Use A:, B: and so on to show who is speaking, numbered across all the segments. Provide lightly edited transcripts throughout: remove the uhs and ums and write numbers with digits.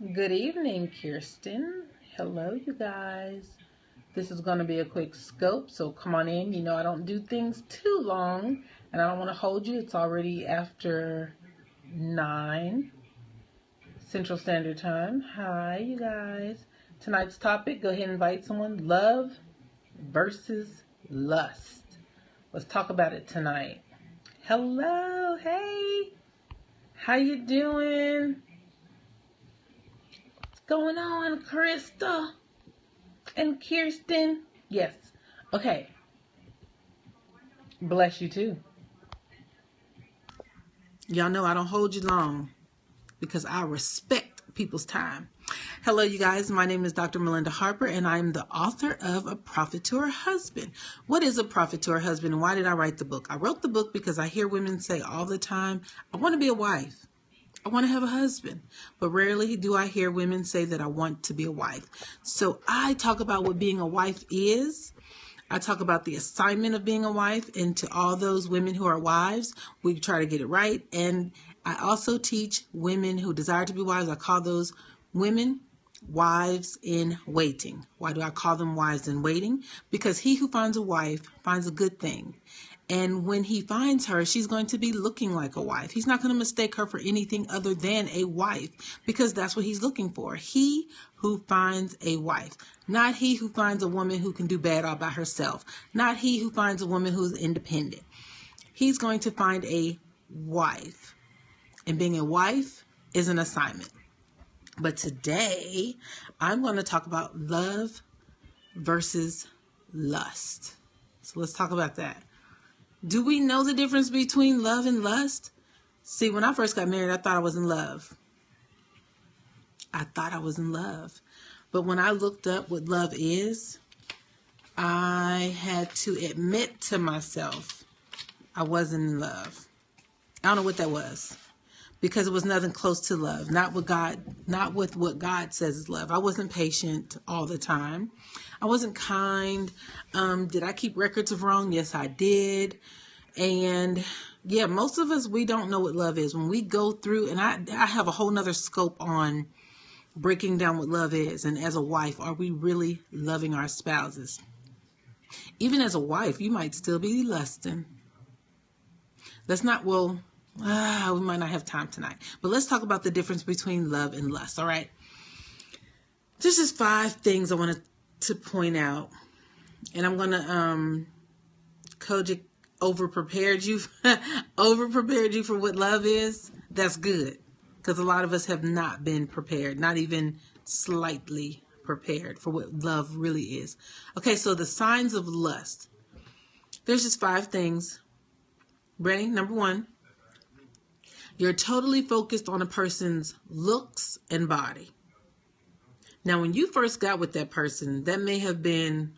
A: Good evening, Kirsten. Hello, you guys. This is going to be a quick scope, so come on in. You know, I don't do things too long, and I don't want to hold you. It's already after 9 Central Standard Time. Hi, you guys. Tonight's topic, go ahead and invite someone. Love versus lust. Let's talk about it tonight. Hello, hey. How you doing? What's going on, Krista? And Kirsten, yes. Okay. Bless you too. Y'all know I don't hold you long because I respect people's time. Hello, you guys. My name is Dr. Melinda Harper, and I'm the author of A Prophet to Her Husband. What is A Prophet to Her Husband, and why did I write the book? I wrote the book because I hear women say all the time, I want to be a wife. I want to have a husband, but rarely do I hear women say that I want to be a wife. So I talk about what being a wife is. I talk about the assignment of being a wife, and to all those women who are wives, we try to get it right. And I also teach women who desire to be wives. I call those women wives in waiting. Why do I call them wives in waiting? Because he who finds a wife finds a good thing. And when he finds her, she's going to be looking like a wife. He's not going to mistake her for anything other than a wife, because that's what he's looking for. He who finds a wife, not he who finds a woman who can do bad all by herself, not he who finds a woman who's independent. He's going to find a wife. And being a wife is an assignment. But today, I'm going to talk about love versus lust. So let's talk about that. Do we know the difference between love and lust? See, when I first got married, I thought I was in love. But when I looked up what love is, I had to admit to myself I wasn't in love. I don't know what that was, because it was nothing close to love. Not with what God says is love. I wasn't patient all the time. I wasn't kind. Did I keep records of wrong? Yes, I did. And yeah, most of us, we don't know what love is. When we go through, and I have a whole nother scope on breaking down what love is. And as a wife, are we really loving our spouses? Even as a wife, you might still be lusting. We might not have time tonight. But let's talk about the difference between love and lust, all right? There's just 5 things I wanted to point out. And I'm going to, Kojic over-prepared you for what love is. That's good. Because a lot of us have not been prepared, not even slightly prepared for what love really is. Okay, so the signs of lust. There's just 5 things. Ready? Number 1. You're totally focused on a person's looks and body. Now, when you first got with that person, that may have been,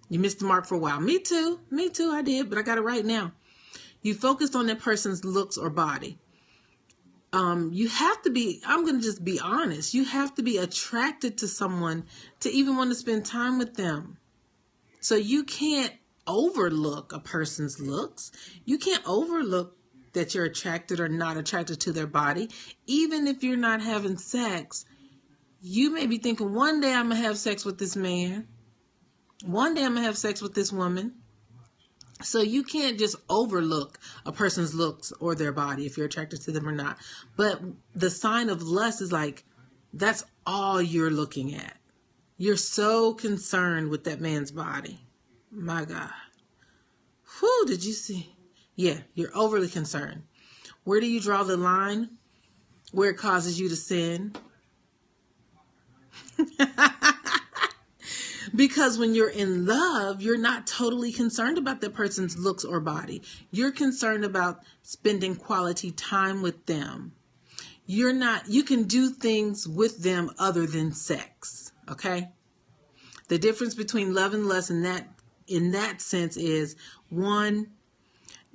A: you missed the mark for a while. Me too, I did, but I got it right now. You focused on that person's looks or body. You have to be, I'm going to just be honest, you have to be attracted to someone to even want to spend time with them. So you can't overlook a person's looks. You can't overlook that you're attracted or not attracted to their body. Even if you're not having sex, you may be thinking, one day I'm going to have sex with this man. One day I'm going to have sex with this woman. So you can't just overlook a person's looks or their body if you're attracted to them or not. But the sign of lust is like, that's all you're looking at. You're so concerned with that man's body. My God. Whew, did you see? Yeah, you're overly concerned. Where do you draw the line? Where it causes you to sin. Because when you're in love, you're not totally concerned about that person's looks or body. You're concerned about spending quality time with them. You can do things with them other than sex. Okay? The difference between love and lust in that sense is, one,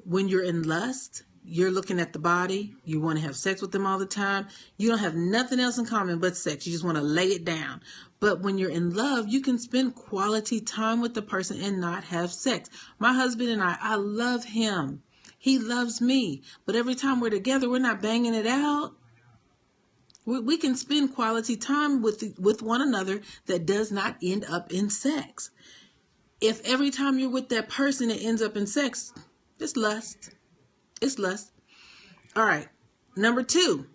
A: when you're in lust, you're looking at the body. You want to have sex with them all the time. You don't have nothing else in common but sex. You just want to lay it down. But when you're in love, you can spend quality time with the person and not have sex. My husband and I love him. He loves me. But every time we're together, we're not banging it out. We can spend quality time with one another that does not end up in sex. If every time you're with that person it ends up in sex, it's lust. It's lust. All right. Number 2,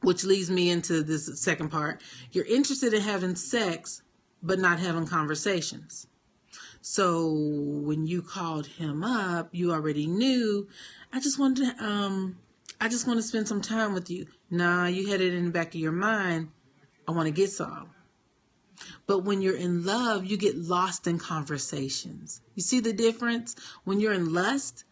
A: which leads me into this second part. You're interested in having sex, but not having conversations. So when you called him up, you already knew, I just want to spend some time with you. Nah, you had it in the back of your mind, I want to get some. But when you're in love, you get lost in conversations. You see the difference? When you're in lust,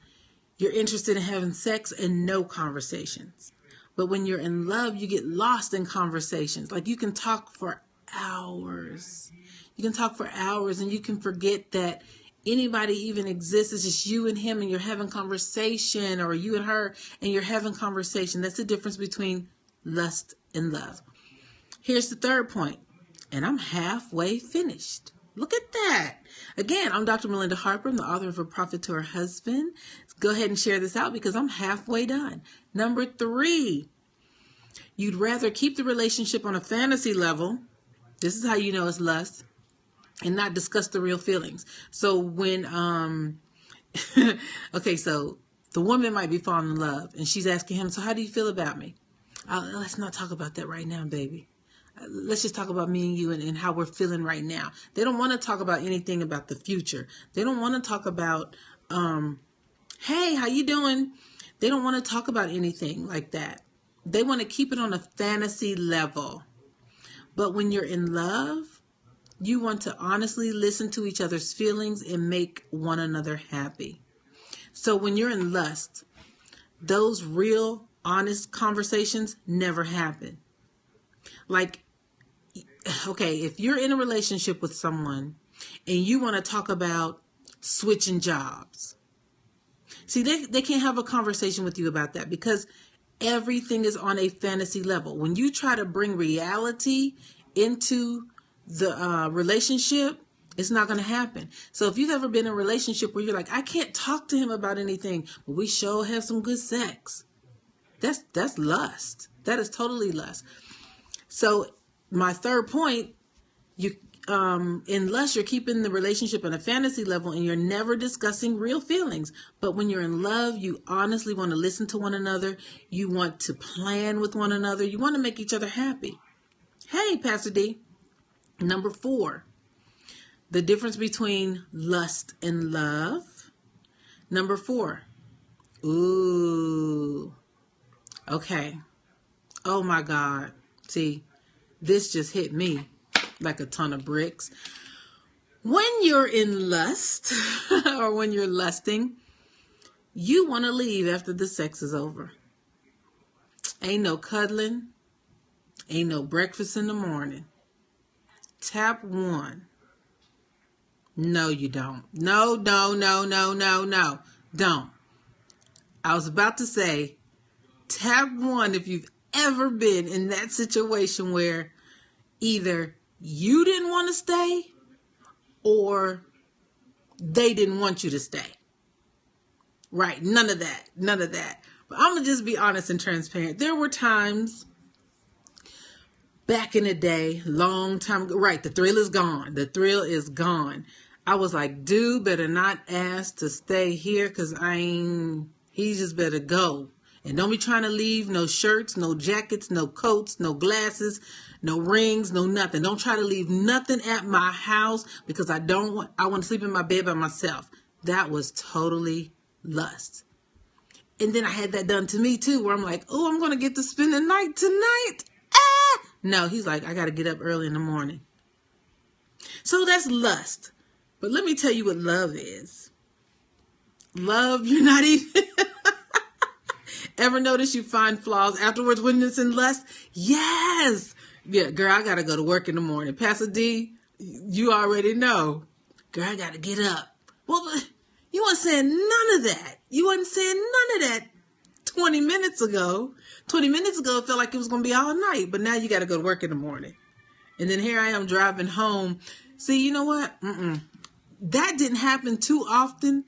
A: you're interested in having sex and no conversations. But when you're in love, you get lost in conversations. Like you can talk for hours. You can talk for hours and you can forget that anybody even exists. It's just you and him and you're having conversation, or you and her and you're having conversation. That's the difference between lust and love. Here's the third point, and I'm halfway finished. Look at that. Again, I'm Dr. Melinda Harper. I'm the author of A Prophet to Her Husband. Go ahead and share this out because I'm halfway done. Number 3, you'd rather keep the relationship on a fantasy level. This is how you know it's lust. And not discuss the real feelings. So when, okay, so the woman might be falling in love and she's asking him, so how do you feel about me? Let's not talk about that right now, baby. Let's just talk about me and you and how we're feeling right now. They don't want to talk about anything about the future. They don't want to talk about, hey, how you doing? They don't want to talk about anything like that. They want to keep it on a fantasy level. But when you're in love, you want to honestly listen to each other's feelings and make one another happy. So when you're in lust, those real, honest conversations never happen. Like, okay, if you're in a relationship with someone and you want to talk about switching jobs, see, they can't have a conversation with you about that because everything is on a fantasy level. When you try to bring reality into the relationship, it's not going to happen. So if you've ever been in a relationship where you're like, I can't talk to him about anything, but we sure have some good sex, that's lust. That is totally lust. So my third point, you in lust, you're keeping the relationship on a fantasy level and you're never discussing real feelings. But when you're in love, you honestly want to listen to one another. You want to plan with one another. You want to make each other happy. Hey, Pastor D. Number 4, the difference between lust and love. Number 4. Ooh. Okay. Oh my God. See, this just hit me like a ton of bricks. When you're in lust or when you're lusting, you want to leave after the sex is over. Ain't no cuddling. Ain't no breakfast in the morning. Tap 1. No, you don't. No. Don't. I was about to say, tap 1 if you've ever been in that situation where either you didn't want to stay or they didn't want you to stay. Right. None of that. But I'm going to just be honest and transparent. There were times back in the day, long time ago, right, the thrill is gone. The thrill is gone. I was like, dude, better not ask to stay here because he just better go. And don't be trying to leave no shirts, no jackets, no coats, no glasses, no rings, no nothing. Don't try to leave nothing at my house because I want to sleep in my bed by myself. That was totally lust. And then I had that done to me too, where I'm like, oh, I'm going to get to spend the night tonight. No, he's like, I got to get up early in the morning. So that's lust. But let me tell you what love is. Love, you're not even... Ever notice you find flaws afterwards when it's in lust? Yes. Yeah, girl, I got to go to work in the morning. Pastor D, you already know. Girl, I got to get up. Well, you weren't saying none of that. You wasn't saying none of that 20 minutes ago. 20 minutes ago, it felt like it was going to be all night. But now you got to go to work in the morning. And then here I am driving home. See, you know what? That didn't happen too often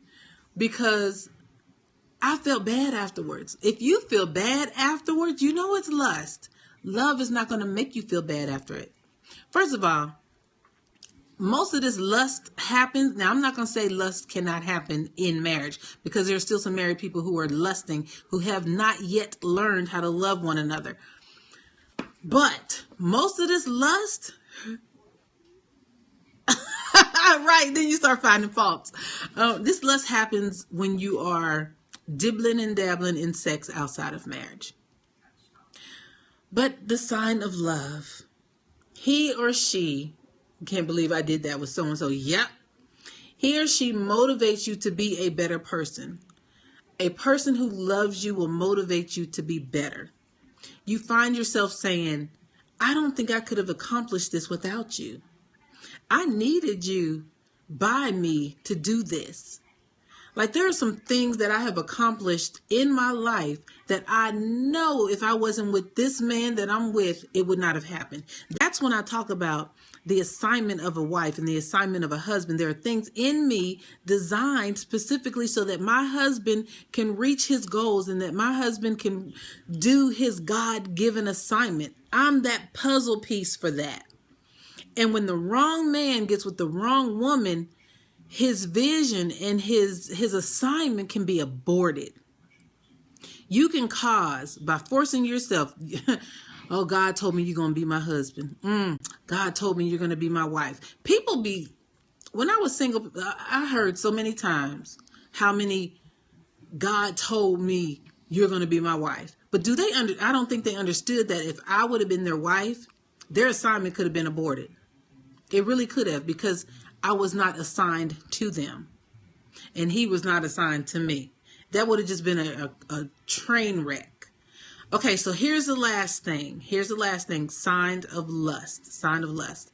A: because I felt bad afterwards. If you feel bad afterwards, you know it's lust. love is not going to make you feel bad after it. First of all, most of this lust happens. Now, I'm not going to say lust cannot happen in marriage, because there are still some married people who are lusting, who have not yet learned how to love one another. But most of this lust, right, then you start finding faults. This lust happens when you are dibbling and dabbling in sex outside of marriage. But the sign of love, he or she, can't believe I did that with so-and-so. Yep. He or she motivates you to be a better person. A person who loves you will motivate you to be better. You find yourself saying, I don't think I could have accomplished this without you. I needed you by me to do this. Like, there are some things that I have accomplished in my life that I know if I wasn't with this man that I'm with, it would not have happened. That's when I talk about the assignment of a wife and the assignment of a husband. There are things in me designed specifically so that my husband can reach his goals and that my husband can do his God-given assignment. I'm that puzzle piece for that. And when the wrong man gets with the wrong woman, his vision and his assignment can be aborted. You can cause, by forcing yourself, oh, God told me you're going to be my husband. God told me you're going to be my wife. When I was single, I heard so many times how many God told me you're going to be my wife. But I don't think they understood that if I would have been their wife, their assignment could have been aborted. It really could have, because I was not assigned to them and he was not assigned to me. That would have just been a train wreck. Okay, so here's the last thing. Sign of lust.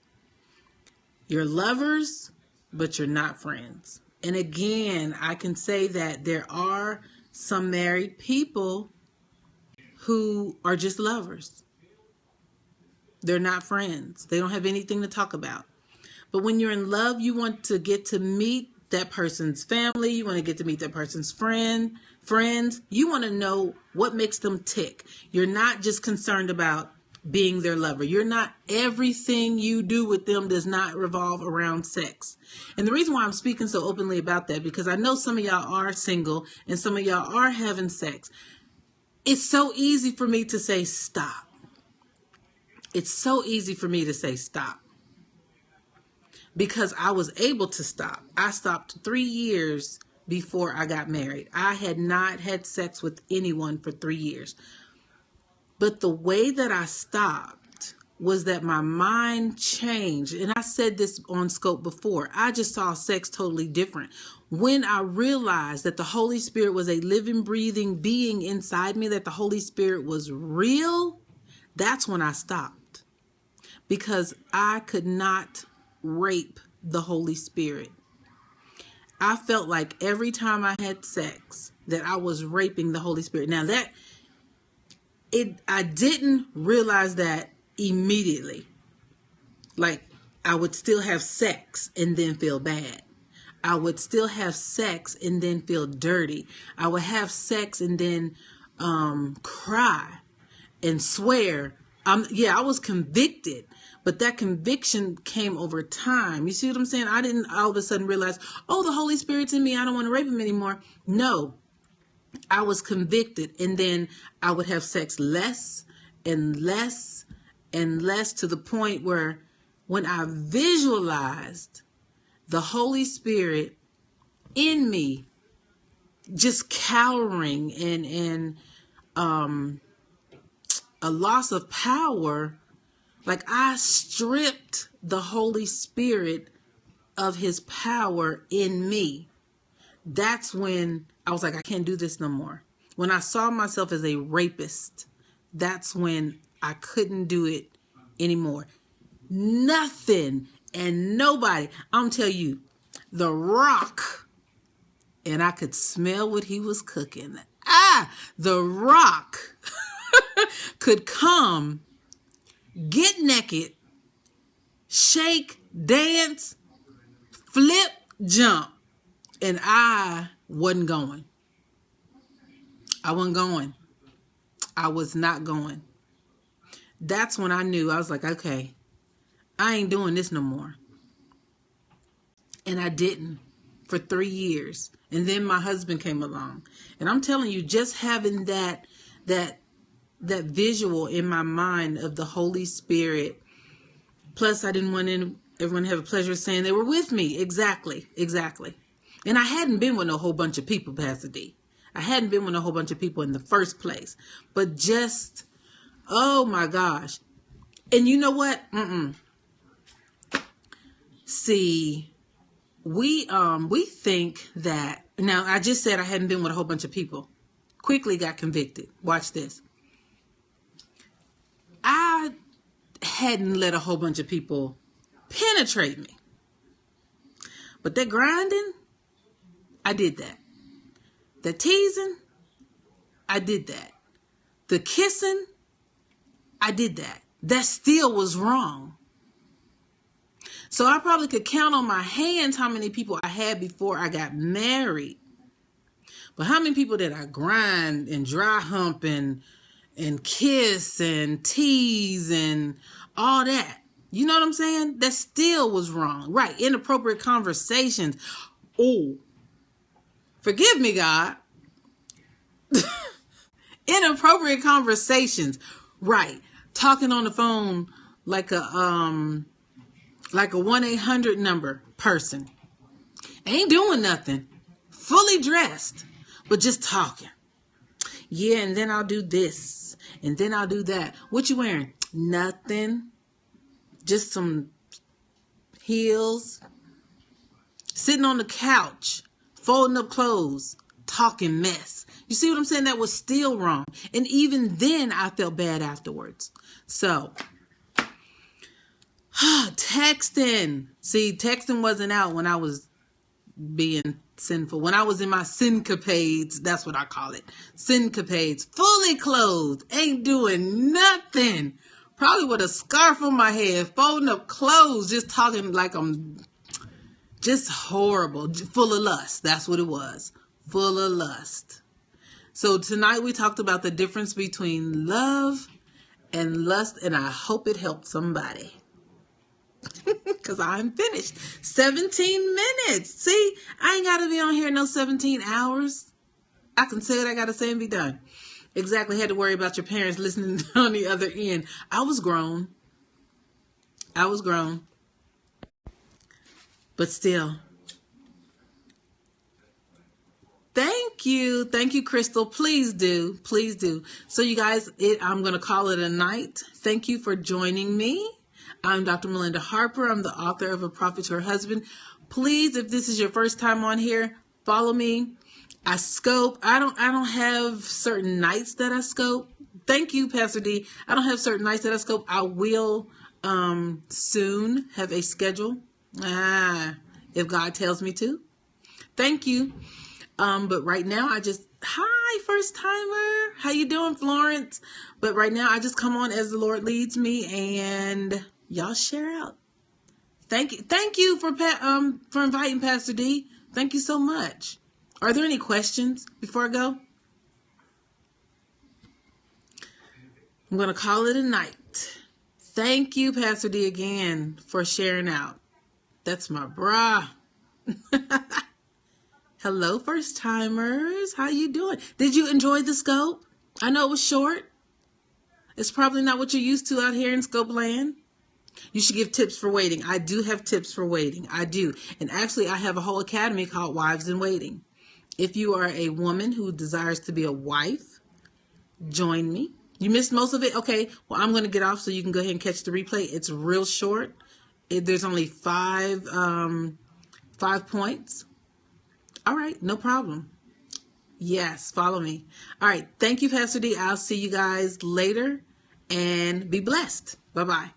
A: You're lovers, but you're not friends. And again, I can say that there are some married people who are just lovers. They're not friends. They don't have anything to talk about. But when you're in love, you want to get to meet that person's family. You want to get to meet that person's friends. You want to know what makes them tick. You're not just concerned about being their lover. Everything you do with them does not revolve around sex. And the reason why I'm speaking so openly about that, because I know some of y'all are single and some of y'all are having sex. It's so easy for me to say stop. It's so easy for me to say stop. Because I was able to stop. I stopped 3 years before I got married. I had not had sex with anyone for 3 years. But the way that I stopped was that my mind changed. And I said this on Scope before. I just saw sex totally different. When I realized that the Holy Spirit was a living, breathing being inside me, that the Holy Spirit was real, that's when I stopped. Because I could not rape the Holy Spirit. I felt like every time I had sex that I was raping the Holy Spirit. Now I didn't realize that immediately. Like, I would still have sex and then feel bad. I would still have sex and then feel dirty. I would have sex and then cry and swear. I was convicted. But that conviction came over time. You see what I'm saying? I didn't all of a sudden realize, oh, the Holy Spirit's in me. I don't want to rape him anymore. No, I was convicted. And then I would have sex less and less and less, to the point where when I visualized the Holy Spirit in me, just cowering and a loss of power, like I stripped the Holy Spirit of his power in me. That's when I was like, I can't do this no more. When I saw myself as a rapist, that's when I couldn't do it anymore. Nothing and nobody. I'm telling you, The Rock, and I could smell what he was cooking. The Rock could come, get naked, shake, dance, flip, jump, and I wasn't going. I wasn't going. I was not going. that's when I knew. I was like, okay, I ain't doing this no more. And I didn't for 3 years. And then my husband came along. And I'm telling you, just having that visual in my mind of the Holy Spirit. Plus, I didn't want everyone to have a pleasure of saying they were with me. Exactly. And I hadn't been with a whole bunch of people, Pastor D. I hadn't been with a whole bunch of people in the first place. But just, oh my gosh. And you know what? See, we think that, now I just said I hadn't been with a whole bunch of people. Quickly got convicted. Watch this. I hadn't let a whole bunch of people penetrate me. But that grinding, I did that. The teasing, I did that. The kissing, I did that. That still was wrong. So I probably could count on my hands how many people I had before I got married. But how many people did I grind and dry hump and kiss and tease and all that? You know what I'm saying? That still was wrong. Right. Inappropriate conversations. Oh, forgive me, God. Inappropriate conversations. Right. Talking on the phone like a 1-800 number person. Ain't doing nothing. Fully dressed, but just talking. Yeah, and then I'll do this. And then I'll do that. What you wearing? Nothing. Just some heels. Sitting on the couch. Folding up clothes. Talking mess. You see what I'm saying? That was still wrong. And even then, I felt bad afterwards. So, texting. See, texting wasn't out when I was being sinful. When I was in my syncopades, that's what I call it. Syncopades. Fully clothed. Ain't doing nothing. Probably with a scarf on my head. Folding up clothes. Just talking like I'm just horrible. Full of lust. That's what it was. Full of lust. So tonight we talked about the difference between love and lust. And I hope it helped somebody. Because I'm finished. 17 minutes. See, I ain't got to be on here no 17 hours. I can say what I got to say and be done. Exactly. Had to worry about your parents listening on the other end. I was grown. But still. Thank you. Thank you, Crystal. Please do. Please do. So you guys, I'm going to call it a night. Thank you for joining me. I'm Dr. Melinda Harper. I'm the author of A Prophet to Her Husband. Please, if this is your first time on here, follow me. I scope. I don't have certain nights that I scope. Thank you, Pastor D. I don't have certain nights that I scope. I will soon have a schedule. If God tells me to. Thank you. But right now hi, first timer. How you doing, Florence? But right now I just come on as the Lord leads me, and y'all share out. Thank you for inviting Pastor D. Thank you so much. Are there any questions before I go? I'm going to call it a night. Thank you, Pastor D, again for sharing out. That's my bra. Hello, first timers. How you doing? Did you enjoy the scope? I know it was short. It's probably not what you're used to out here in Scope Land. You should give tips for waiting. I do have tips for waiting. I do. And actually, I have a whole academy called Wives in Waiting. If you are a woman who desires to be a wife, join me. You missed most of it? Okay. Well, I'm going to get off so you can go ahead and catch the replay. It's real short. There's only five points. All right, no problem. Yes, follow me. All right, thank you, Pastor D. I'll see you guys later, and be blessed. Bye-bye.